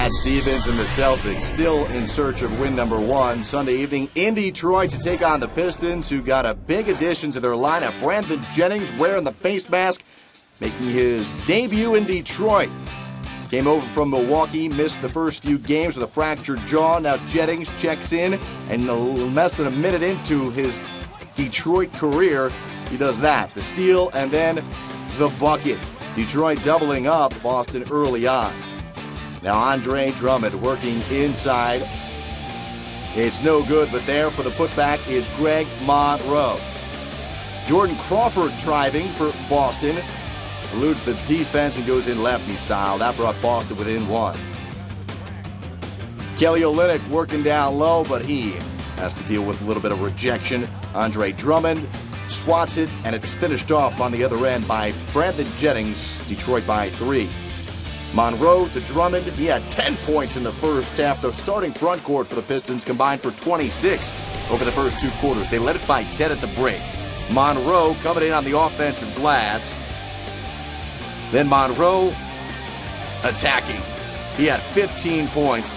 Brad Stevens and the Celtics still in search of win number one. Sunday evening in Detroit to take on the Pistons, who got a big addition to their lineup. Brandon Jennings wearing the face mask, making his debut in Detroit. Came over from Milwaukee, missed the first few games with a fractured jaw. Now Jennings checks in, and less than a minute into his Detroit career, he does that. The steal and then the bucket. Detroit doubling up Boston early on. Now Andre Drummond working inside. It's no good, but there for the putback is Greg Monroe. Jordan Crawford driving for Boston. Eludes the defense and goes in lefty style. That brought Boston within one. Kelly Olynyk working down low, but he has to deal with a little bit of rejection. Andre Drummond swats it, and it's finished off on the other end by Brandon Jennings. Detroit by 3. Monroe to Drummond. He had 10 points in the first half. The starting front court for the Pistons combined for 26 over the first two quarters. They led it by 10 at the break. Monroe coming in on the offensive glass. Then Monroe attacking. He had 15 points,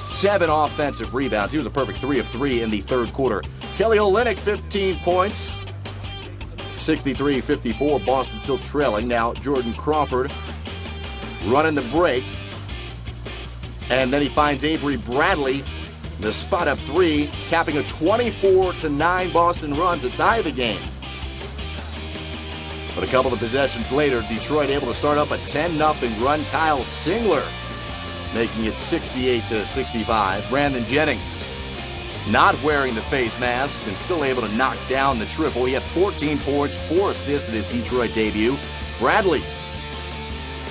7 offensive rebounds. He was a perfect 3 of 3 in the third quarter. Kelly Olynyk, 15 points, 63-54. Boston still trailing. Now Jordan Crawford running the break. And then he finds Avery Bradley, the spot up 3, capping a 24-9 Boston run to tie the game. But a couple of possessions later, Detroit able to start up a 10-0 run. Kyle Singler making it 68-65. Brandon Jennings not wearing the face mask and still able to knock down the triple. He had 14 points, 4 assists in his Detroit debut. Bradley,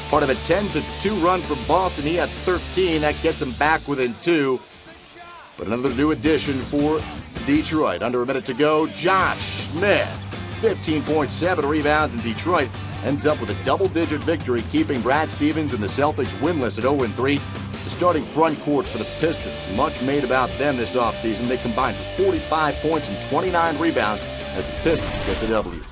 part of a 10-2 run for Boston. He had 13. That gets him back within 2. But another new addition for Detroit. Under a minute to go, Josh Smith, 15.7 rebounds in Detroit, ends up with a double-digit victory, keeping Brad Stevens and the Celtics winless at 0-3. The starting front court for the Pistons, much made about them this offseason. They combined for 45 points and 29 rebounds as the Pistons get the W.